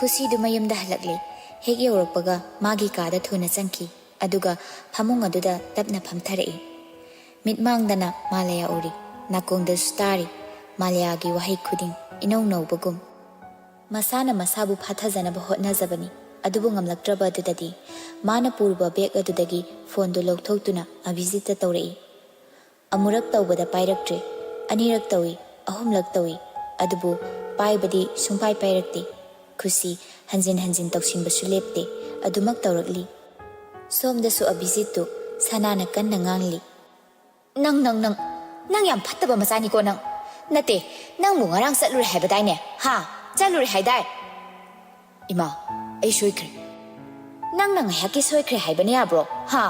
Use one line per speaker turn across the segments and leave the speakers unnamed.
ꯈꯨꯁꯤꯗꯨ ꯃꯌꯨꯝꯗ ꯍꯜꯂꯛꯂꯤ ꯍꯦꯛ ꯌꯧꯔꯛꯄꯒ ꯃꯥꯒꯤ ꯀꯥꯗ ꯊꯨꯅ ꯆꯪꯈꯤ ꯑꯗꯨꯒ ꯐꯃꯨꯡ ꯑꯗꯨꯗ ꯇꯞꯅ ꯐꯝꯊꯔꯛꯏ ꯃꯤꯠꯃꯥꯡꯗꯅ ꯃꯥꯂꯌꯥ ꯎꯔꯤ ꯅꯥꯀꯣꯡꯗꯁꯨ ꯇꯥꯔꯤ ꯃꯥꯂꯌꯥꯒꯤ ꯋꯥꯍꯩ ꯈꯨꯗꯤꯡ ꯏꯅꯧ ꯅꯧꯕꯒꯨꯝ ꯃꯁꯥꯅ ꯃꯁꯥꯕꯨ ꯐꯥꯊꯖꯅꯕ ꯍꯣꯠꯅꯖꯕꯅꯤ ꯑꯗꯨꯕꯨ ꯉꯝꯂꯛꯇ꯭ꯔꯕ ꯑꯗꯨꯗꯗꯤ ꯃꯥꯅ ꯄꯨꯔꯨꯕ ꯕꯦꯒ ꯑꯗꯨꯗꯒꯤ ꯐꯣꯟꯗꯨ ꯂꯧꯊꯣꯛꯇꯨꯅ ꯑꯚꯤꯖꯤꯠꯇ ꯇꯧꯔꯛꯏ ꯑꯃꯨꯔꯛ ꯇꯧꯕꯗ ꯄꯥꯏꯔꯛꯇ꯭ꯔꯦ ꯑꯅꯤꯔꯛ ꯇꯧꯏ ꯑꯍꯨꯝꯂꯛ ꯇꯧꯏ ꯑꯗꯨꯕꯨ ꯄꯥꯏꯕꯗꯤ ꯁꯨꯡꯄꯥꯏ ꯄꯥꯏꯔꯛꯇꯦ ꯈꯨꯁꯤ ꯍꯟꯖꯤꯟ ꯍꯟꯖꯤꯟ ꯇꯧꯁꯤꯟꯕꯁꯨ ꯂꯦꯞꯇꯦ ꯑꯗꯨꯃꯛ ꯇꯧꯔꯛꯂꯤ ꯁꯣꯝꯗꯁꯨ ꯑꯚꯤꯖꯤꯠꯇꯨ ꯁꯅꯥꯅ ꯀꯟꯅ ꯉꯥꯡꯂꯤ ꯅꯪ ꯌꯥꯝ ꯐꯠꯇꯕ ꯃꯆꯥꯅꯤꯀꯣ ꯅꯪ ꯅꯠꯇꯦ ꯅꯪꯕꯨ ꯉꯔꯥꯡ ꯆꯠꯂꯨꯔꯦ ꯍꯥꯏꯕꯗꯥꯏꯅꯦ ꯍꯥ ꯆꯠꯂꯨꯔꯦ ꯍꯥꯏꯗꯥꯏ ꯏꯃꯥ ꯑꯩ ꯁꯣꯏꯈ꯭ꯔꯦ ꯅꯪꯅ ꯉꯥꯏꯍꯥꯛꯀꯤ ꯁꯣꯏꯈ꯭ꯔꯦ ꯍꯥꯏꯕꯅ ꯌꯥꯕ꯭ꯔꯣ ꯍꯥ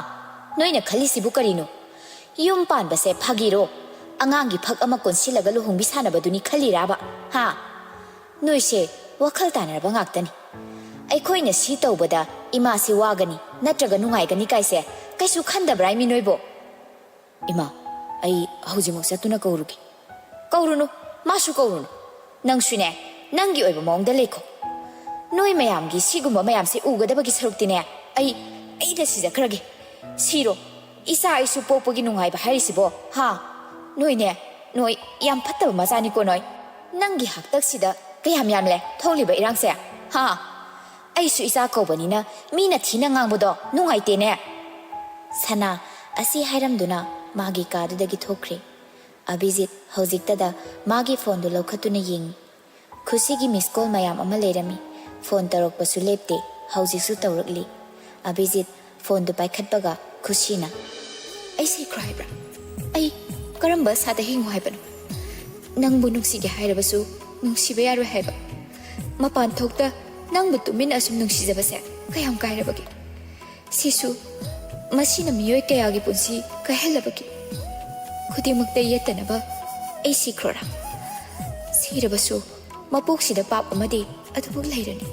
ꯅꯣꯏꯅ ꯈꯜꯂꯤꯁꯤꯕꯨ ꯀꯔꯤꯅꯣ ꯌꯨꯝ पानबसे फागिरो अंगांगी फक अमा कोनसिलगा लुहुंबी सानबदुनी खलिराबा हा नोइसे वखल तानरबा ngaktani अखोइना सी तौबदा इमासी वागनी नत्रगा नुंगाइगनी काइसे कैसु खंदब्राइ मी नोइबो इमा आई हौजिमक सतुना कौरुगी कौरुनु मासु कौरुनु नंगसुने नंगी ओइबा मौंगदा लेखो नोइ मयामगी सिगुंबा मयामसे उगदबगी सरुक्तिने आई सिजखरगे सिरो इसा इसु पोपगी नुंगाइबा हारिसिबो हा नोइने नोइ याम फत्तबा मचानिको नोइ नंगी हक्तकसिदा कयाम यामले थोलिबा इरांगसे हा आइसु इसा कौबनिना मीना थीना ngangbado नुंगाइतेने सना असि हाइरमदुना मागी कादुदगी थोख्रे अभिजित हौजिक्तदा मागी फोनदु लौखतुना येंगी खुसीगी मिसकॉल मयाम अमा लेरमी फोन तरोकपसु लेप्ते हौजिकसु तौरकली अभिजित फोनदु पाइखतपगा खुशीना ऐसे क्राइब्रा आई करम्बा सादा हिंगु हाइबनो नंगबु नुंसिगे हाइरबसु नुंसिबा यारो हाइबा मपान थोक्ता नंगबु तुमिन असुम नुंसिजबसे कयाम काइरबगे सिसु मसिना मियोय कयागी पुंसी कहलबगे खुदिमक्ता येतनबा ऐ सिख्रोरा सिरबसु मपोक्सिदा पाप अमदि अदुबु लैरनी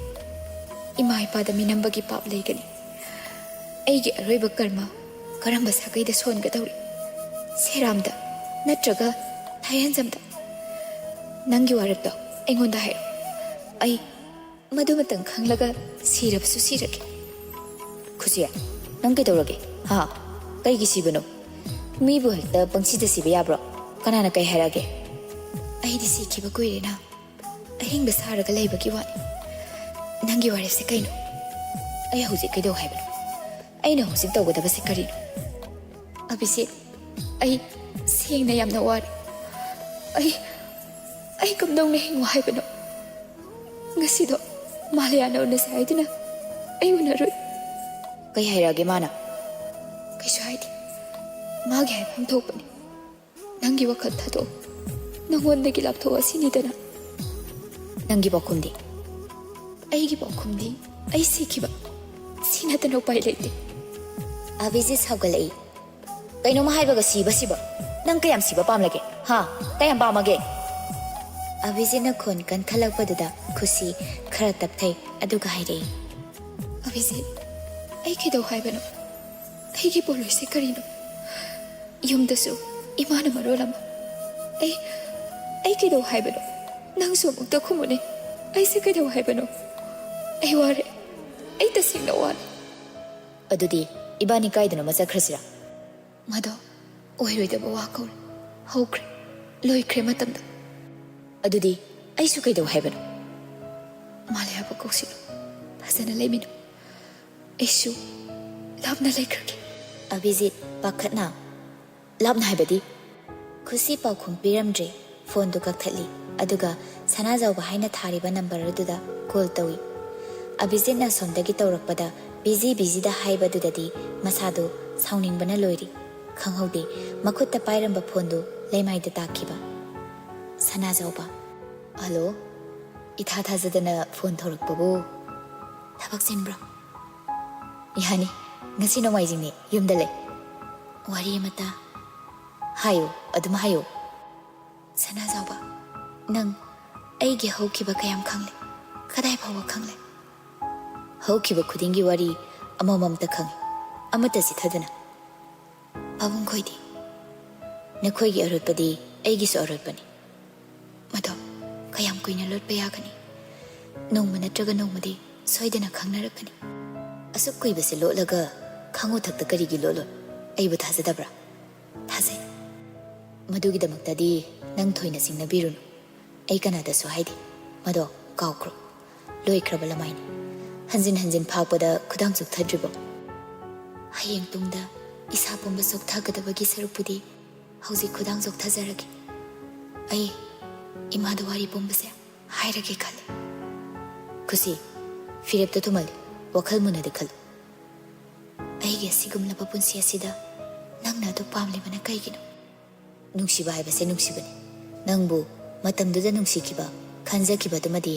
इमा इपादा मिनंबगी पाप लेगनी ऐगे अरोइबा कर्मा करम्बा सागैदा सोनगदौरी सेरामदा नत्रगा थायहनजमदा नंगी वारक्तो एंगोंदा हायो आई मधुमतंग खंगलगा सिरबसु सिरगे खुसिया नंग कैदौरगे हा कैगी सिबनो मीबु हेक्ता पंक्सिदा सिबा याब्रो कनाना कै हायरागे आइदि सिखिबा कुइरेना अहिंबा सारगा लैबगी वानी नंगी वारेसे कैनो आई हौजि कैदौ हाइबनो अइना हौजिक तौगदबसे करिनो अभिसे आई सेंगना यामना वारी आई कमदौना Hingu हाइबनो ngasido malayana unase haidina ai unaroi kai hairage mana kaisu haidi magi haifam thokpani nangi wakal thado nangonda laptho asini dana nangi bakumdi aigi bakumdi ai sikhiba sinatano pai leite avisi sagalai kaino ma haibaga siba nang kayam siba pamlage ha kayam pamage अभिजिना खोन कन खलकपदुदा खुशी खरा तपथै अदुगा हाइरे अभिजित आई केदौ हाइबनो आइगी बोलोइसे करिनो युमदसु इमान मरोलम आई केदौ हाइबनो नंगसु मुक्ता खुमुने आइसे केदौ हाइबनो आई वारे आई तसिंगना वाने अदुदी इबानी काइदनो मचखरसिरा मदो ओइरोइदबा वाकौ हौख्रे लोइख्रे मतमदा अदुदी ऐसु कैदौ हाइबनो मालयाबा कौसिनो फजना लेमिनो ऐसु लापना लेखरगे अभिजित पाखतना लापना हाइबदी खुशी पाउखुम पिरमद्रे phone दु कक्थली अदुगा सनाजाउबा हाइना थारिबा number अदुदा call तौई अभिजितना सोमदगी तौरकपदा busy दा हाइबदुददी मसादो साउनिंगबना लोइरी खंगहौदे मखुत्ता पाइरंबा फोन दु लेमाइदा ताखिबा सनाजाउबा हेलो इथा थाजदना फोन थौरकपबो थबक सिनब्रो यानी ngasi नोमाइजिंगनि युमदा ले वारी मता हायो अदुम हायो सनाजाउबा नंग आइगे हौखिबा कयाम खंगले कदाइ फावबा खंगले हौखिबा खुदिंगी वारी अमममता खंगे अमता सिथदना पाबुंग खोइदि नखोइगी अरुतपदी आइगिसु अरुतपनी मदो कयाम कुइना लोटपा यागनी nongma natraga nongmadi soidana khangnarakani asuk kuibase lotlaga khango thakta karigi lolo aibu thajadabra thajai madugidamaktadi nang thoina singnabirunu ai kanada so haidi mado kaukro loikraba lamaini hanjin hanjin phakpada khudang chuk thadribo hayeng tungda isa pomba sok thagadabagi sarupudi hauji khudang chuk thajaragi ai imadu wari pombase hairage khale kusi firep to tumal wakhal munade khal ai ge sigumlaba punsi asida nangna to pamle bana kaigino nungsiba haibase nungsibane nangbu matamduda nungsikiba khanjakiba dumadi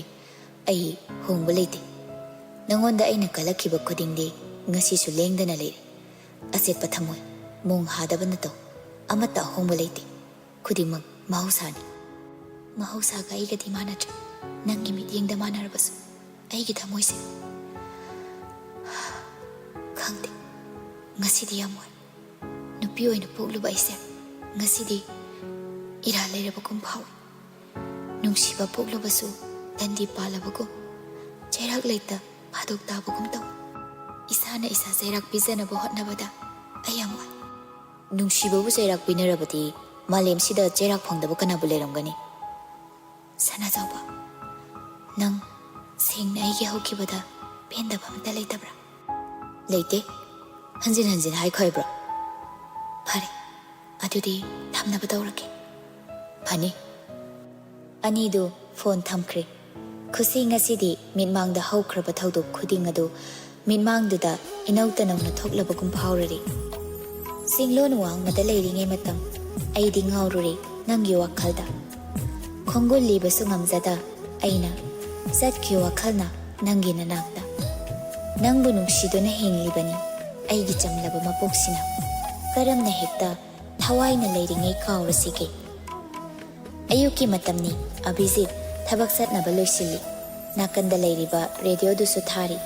ai hongba leite nangonda aina kalakiba khudingde ngasi su lengdana leire asetpa thamoi mong hadabana to amata hongba leite khudimang mahausani mahausa ga aiga dimanatra nangi mityengda manarabas aigi thamoise khangde ngasidi yamoy nupi oina pokluba aise ngasidi ira leirabagum phawi nungsiba poklubasu dandi palabagum chairak leita phadok tabagum taw isana isa chairak pijanaba hotnabada ayamoy nungsibabu chairak pinarabadi malem sida chairak phangdaba kanabu leramgani sana jawba nang singna aigi hokibada pendaba amta leitabra leite hanjin hanjin hai khoibra phare adudi thamnaba tawrake phani anidu phone thamkhre khusi ngasidi mitmangda haukraba thaudok khuding adu mitmangduda inauta nangna thoklabagum phawrari singlon wang mada leiringe matam aidi ngaururi nangi wakhalda khongol libasu ngamjada aina zatki wakhalna nangi nanakta nangbu nungsiduna hinglibani aigi chamlaba mapoksina karamna hekta thawaina leiringe kaurasige ayuki matamni abhijit thabak satnaba loisili nakanda leiriba radio dusu thari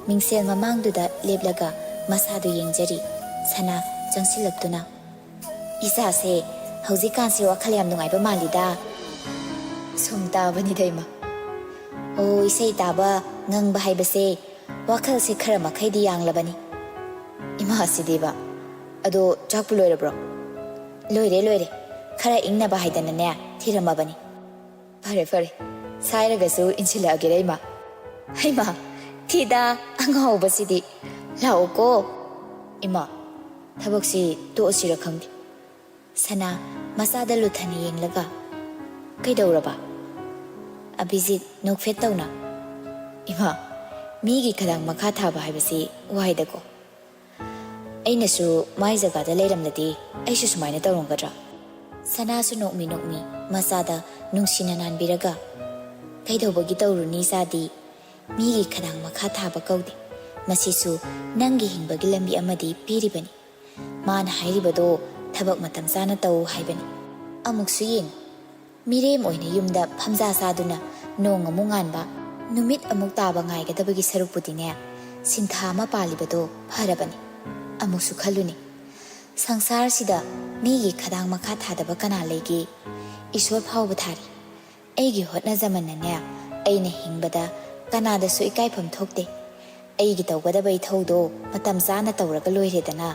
mingsel mamangduda leblaga masadu yengjari sana jangsilaktuna isa se haujikan se wakhal yam nungaiba malida sumta bani daima o isei taba ngangba haibase wakhal se khara makhaidi yanglabani ima asideba ado chakpu loirabro loire khara ingna ba haidana ne thiramabani fare sairagasu inchila agere ima haima thida angau basidi lao ko ima thabaksi to asira khangdi sana masada luthani yenglaga kaidauraba abhijit nokfet tawna ima migi khadang makha thaba haibasi waidako ainasu mai jaga da leiramnadi aisu sumaina tawrongadra sana su nokmi masada nungsina nanbiraga kaidobagi tawruni sadi migi khadang makha thaba kaudi masisu nangi hingbagi lambi amadi piribani man hairibado thabak matam sana taw haibani amuksu yeng mirem oina yumda phamja saduna nong amu nganba numit amuk taba ngaigadabagi sarupudine sintha ma palibado pharabani amuksu khaluni sangsar sida migi khadang makha thadaba kana lege ishwar phawba thari aigi hotna zamanane aina hingbada kanada su ikai pham thokte aigi tawgadaba ithaudo matam sana tawraga loiredana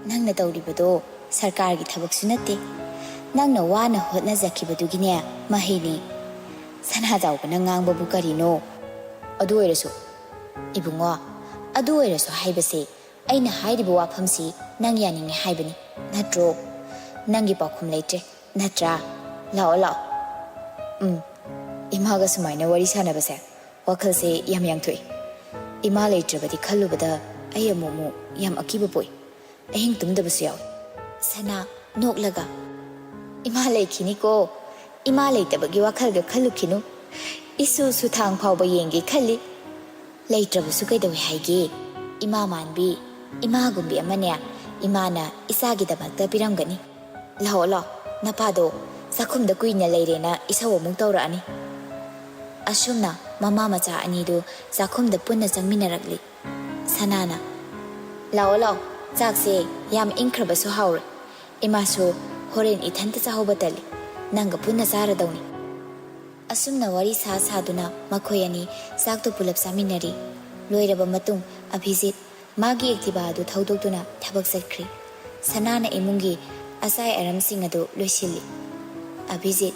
nangna tawribado sarkar gi thabak sunate nangna wana hotna zakibadugine mahini sana jawbana ngangba bu karino adu oirasu ibungo adu oirasu haibase aina hairiba wafamsi nang yaninge haibani natro nangi pakhum leitre natra lao imaga sumaina wari sanabase wakhalse yam thoi ima leitrabadi khallubada ayamumu yam akiba poi ahing tumdabasu yaw sana noklaga ima leikhini ko ima leitabagi wakhalga khallukinu isu su thang phawba yengi khalli leitrabasu kaidawi haige ima manbi ima gumbi amane imana isagi damakta piramgani lao napado sakhumda kuina leirena isawo mung tawrani asumna mama macha anidu sakhumda punna changminarakli sanana lao chakse yam inkhrabasu haur imasu horen ithanta chahobatali nanga punna charadawni Asumna wari sa saduna makhoi ani sakto pulap saminari. Loiraba matung Abhijit magi ektiba adu thaudokduna thabak chakri. Sanana imungi asai aram sing adu loisilli. Abhijit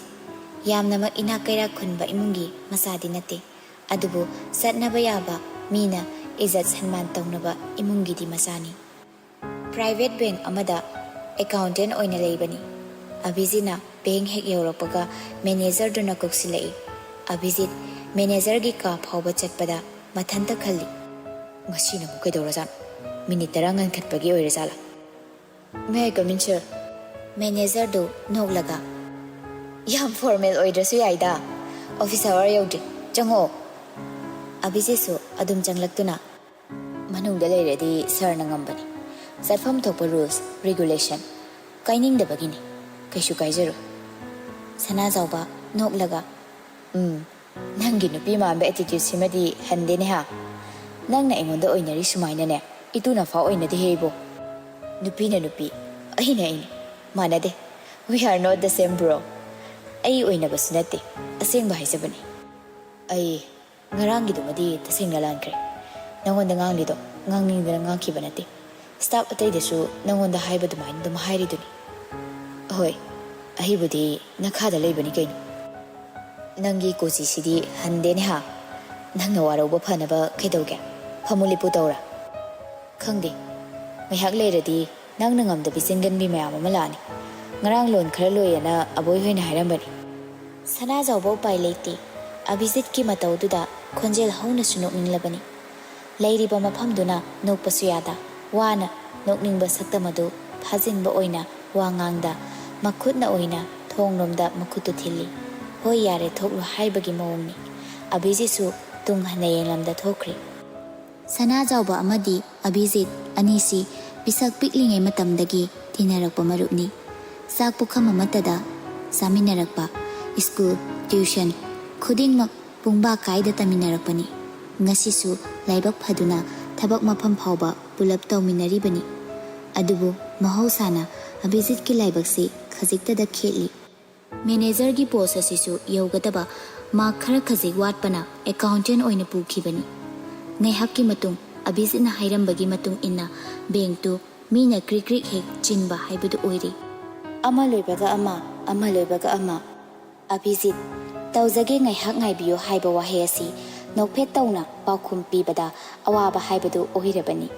yamnamak ina kaira khunba imungi masadi nate. Adubu satnaba yaba mina izat sanman taunaba imungi di masani. Private bank amada accountant oina leibani. Abhijitna bank hek yaurakpaga manager duna koksilai. Abhijit manager gi ka phawba chatpada mathanta khalli. Ngasi na mukai dorazan. Minute tarangan khatpagi oirasala. May I come in, sir? Manager do noglaga. Yam formal oidrasu yaida. Office hour yaudi. Chango. Abhijit su adum changlaktuna. Manungda leiradi sir na ngambani. Satfam thokpa rules, regulation. Kaining da bagini. Kaishu kaijaro. Sana zawba noglaga. Nangi nupi maambe attitude simadi hande ne ha. Nang na ingonda oinari sumaina ne. Itu na fa oinadi heibo. Nupi na nupi. Aina aina. Manade. We are not the same, bro. Ay oina basunate. Asing bahay sabani. Ay ngarangi dumadi tasing nalankre. Nangonda ngang lido. Ngang ningda ngang kibanate. Stop atay desu nangonda haiba dumain dumahairi duni. Hoy. Ahibudi nakada laibani kaino. Nangi kochi sidi hande ne ha. Nang na warauba phanaba kaidauge. Pamulipu taura. Khangdi. Ngayhak leiradi nang nangam da bisingan bi mayam ama lani. Ngarang lon khara loyana aboy hoina hairambani. Sana zawba pai leiti. Abhijit ki mataududa khonjel hauna sunok ninglabani. Leiriba mafamduna nokpasu yada. Wana nokningba saktamadu phajinba oina wangangda makhutna oina thonglomda makhutu thilli. Hoi yare thoklu haibagi mawongni. Abhijit su tung hana yenglamda thokri. Sana zawba amadi Abhijit anisi pisak piklingai matamdagi tinarakpa marupni. Sak pukham amatada saminarakpa school tuition khudingmak pungba kaida taminarakpani. Ngasisu laibak phaduna thabak mafam phawba pulap tawminaribani. Adubu mahausana Abhijit ki laibakse khajiktada khetli. Manager gi post asisu yaugadaba ma khara khajik watpana accountant oina pukhibani. Ngaihak ki matung Abhijit na hairambagi matung inna bank tu mina krik hek chinba haibudu oiri. Ama loibaga ama. Abhijit tawjage ngaihak ngaibiyo haiba wahe asi nokphet tawna paukhum pibada awaba haibadu ohirabani.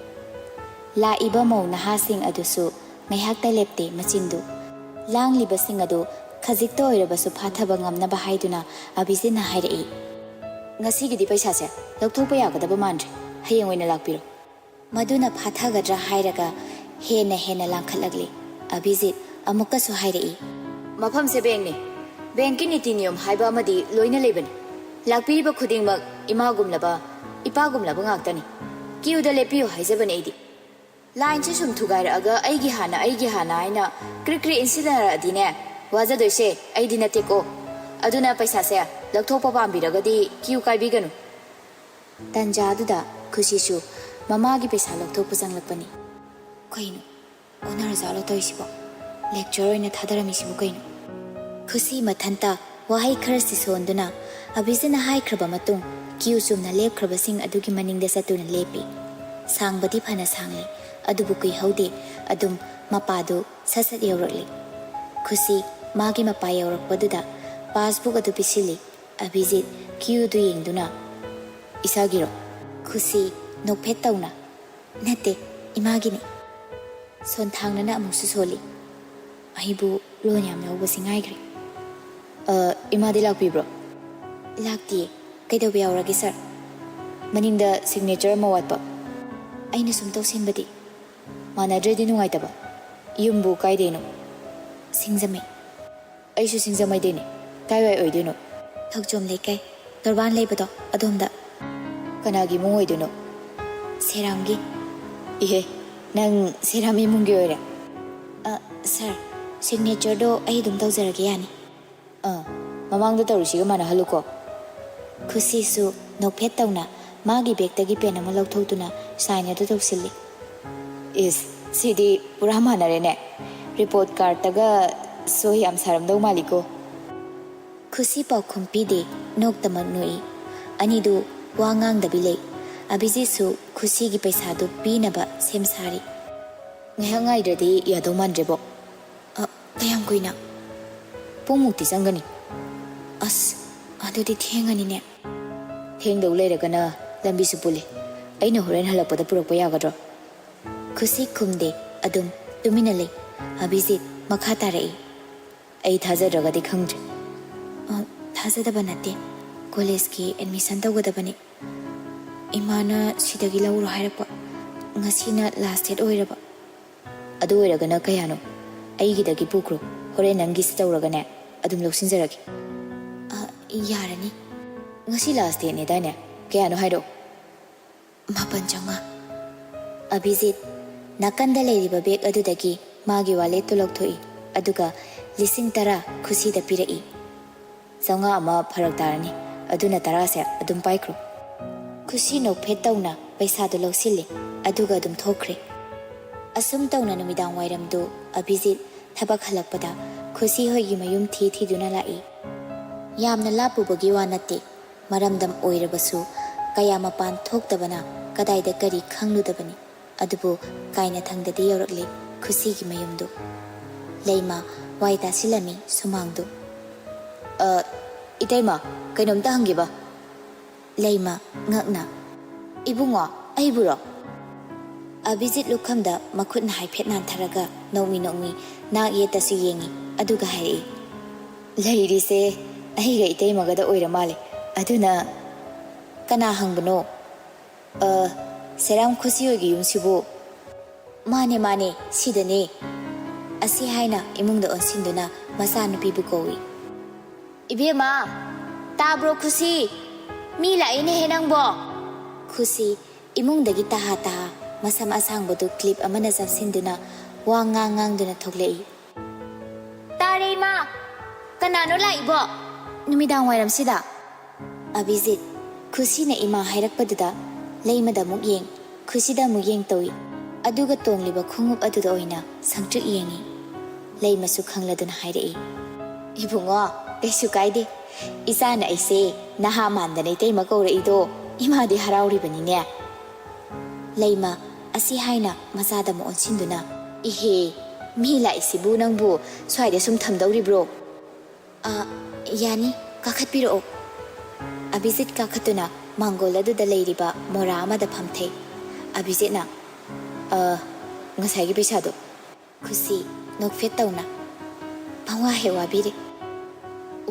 La iba mau nahasing adusu ngaihak ta lepte machindu. Lang libasing adu khajik to oirabasu phathaba ngamnaba haiduna Abhijit na hairai. Ngasi gidi paisa se lokthokpa yagadaba mandre. Hayeng oina lakpiro. Maduna phathagadra hairaga hena langkhatlagli. Abhijit amukkasu hairai. Mafam se bank ni. Bank ki niti niyom haiba amadi loina leibani. Lakpiriba khudingmak imagumlaba ipagumlaba ngaktani. Kiyuda lepiyo haijabani aidi. Line se sum thugairaga aigi hana aina kri incident adine wajadoise aidi nateko. Aduna paisa se lokthokpa pambiragadi kiyu kaibiganu. Tanjaduda Kushisu mamagi pesa lokthokpa changlakpani. Kaino onar zalo toisibo lecturer ina thadaramisibu kaino. Kusi mathanta wahai kharasi sonduna Abhijitna haikraba matung kiyu sumna lepkraba sing adugi maningda satuna lepi. Sangbadi phana sangli adubu kui haude adum mapadu sasat yaurakli. Kusi magi mapa yaurakpaduda passbook adu pisili. Abhijit kiyu du yengduna isagiro. Kusi nokphet tawna nate imagini. Sontangnana amusu soli. Ahibu lon yam lawba singaigri. Imadi lakpibro. Lakti kaidaw yawragi sir. Maningda signature ma watpa. Aina sum tawsinbadi. Manadredi nungaitaba. Yumbu kaideno. Singjame. Aishu singjamai deni. Kaiwai oideno. Thakjom leikai. Dorban leibado adomda. Kanagi mung oideno. Seramgi. Ihe. Nang serami mungi oira. Sir, signature do ai dum tawjarage yani. Mamangda tawrisiga mana haluko. Kusi su nokphet tawna magi bag-tagi pen ama lawthoktuna sign adu tawsilli. Is sidi pura manarene. Report card taga sohi am saramdau maliko. Khusi paukhum pide noktamak noi anidu wa ngangdabi lei Abhijit su Khusi gi paisa du pinaba sem sari ngai radi yadau mandrebo kayam koina pumukti sangani as adudi thengani ne thengdau leiragana lambi su pule aina horen halakpada purakpa yagadro Khusi khumde adum tumina lei Abhijit makha tarai ai thajadragadi khangdre thajadaba nate college ki admission tawgadabani imana sidagi lawro hairapa ngasina last date oiraba adu oiragana kayano aigidagi pukro hore nangi sitawragane adum loksinjaragi yarani ngasi last date ne dane kayano hairo mapan changa Abhijit nakanda leiriba bag adudagi magi wallet to lokthoi aduga lising tara Khusi da pirai Sanga ama pharak tarani aduna tarase adum paikro Khusi no phetawna paisa do loksile aduga adum thokre asum tawna numidang wairam do Abhijit thabak halakpada Khusi hoigi mayum thi duna lai yamna lapu bagi wa nate maramdam oirabasu kaya mapan thoktabana kadaida kari khangludabani adubu kaina thangdadi yorakle Khusi gi mayum do leima waita silami sumangdo Itaima kainomta hangiba Leima ngakna Ibunga aiburo Abhijit lukhamda makhutna haiphet nan tharaga nomi na yeta su yengi aduga hai Leiri se aiga itaima gada oira male aduna kana hangbano Seram Khusi hogi yumsibu mane sidane asi haina imungda onsinduna masa nupi bu kowi Ibema tabro Khusi mi laine henangbo Khusi imungdagi taha masam asang bodu clip amana sapsinduna wa ngang duna thoklei Tare ma kanano laibo numidang wairam sida Abhijit Khusi na ima hairakpaduda leimada muk yeng Khusi da muk yeng towi aduga tongliba khungup aduda oina sangtrik yengi leimasu khangladuna hairei Ibungo Kaisu kaide Isana aise naha mandana itaima kauraido imadi harauribani ne Leima asi haina masada mo onsinduna ihe mi laisibu nangbu swaide sum thamdauribro yani kakhatpiro Abhijit kakhatuna mangol aduda leiriba mora amada phamthei Abhijit na ngasagi paisa do Khusi nokfet tawna pangwa hewa bire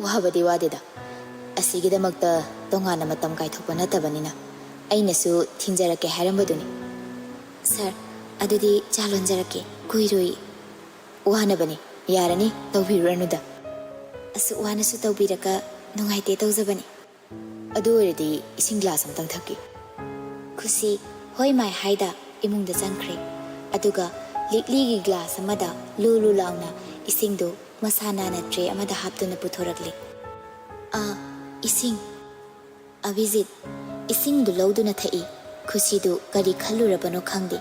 Wahabadi wadida Asigidamakta tongana matam kaithokpa natabanina ainasu thingjarake hairambaduni Sir adudi chalonjarake kuiroi wahanabani yarani tawbiranuda asu wanasu tawbiraka nungaite tawjabani adu oredi ising glass amtang thakki Khusi hoi mai haida imungda changkhre aduga likligi glass amada lulu launa isingdo masana na tray amada haptuna puthorakle ising Abhijit ising du lawduna thai Khusi du kari khallurabano khangde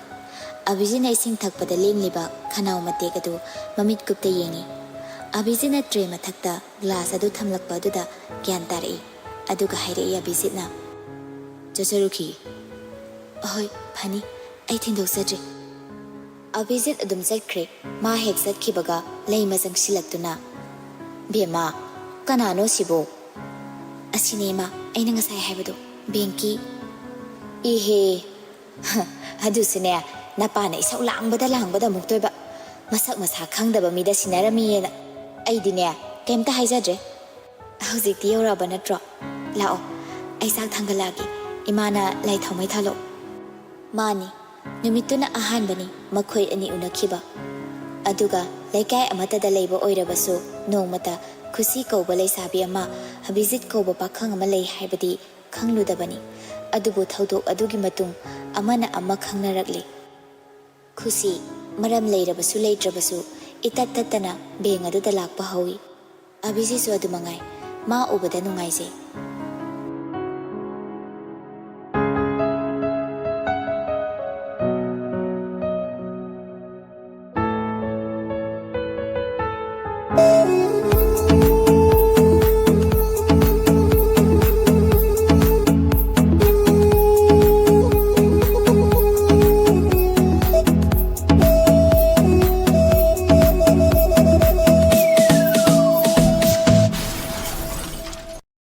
Abhijit na ising thakpada lengliba khanau matek adu mamit kupta yengi Abhijit na tray mathakta glass adu thamlakpa aduda gyan tarai aduga hairei Abhijit na chacharuki hoi phani ai thindok sadre Abhijit adum chakre ma hek satkibaga leima jangsilaktuna Bema kanano sibo Asinema aina ngasai haibado benki ihe adusine napana isau langbada muktoiba masak masa khangdaba mida sinarami yena aidine kemta haijadre hojikti yoraba natro lao aisak thangalagi imana lai thomai thalo mani numituna ahanbani makhoi ani unakhiba aduga laikai amatada leiba oirabasu nongmata Khusi kauba leisabi ama Abhijit kauba pakhang ama lei haibadi khangludabani adubu thaudok adugi matung amana ama khangnarakle Khusi maram leirabasu leitrabasu itat tatana beng aduda lakpa hawi Abhijit su adumangai ma ubada nungaise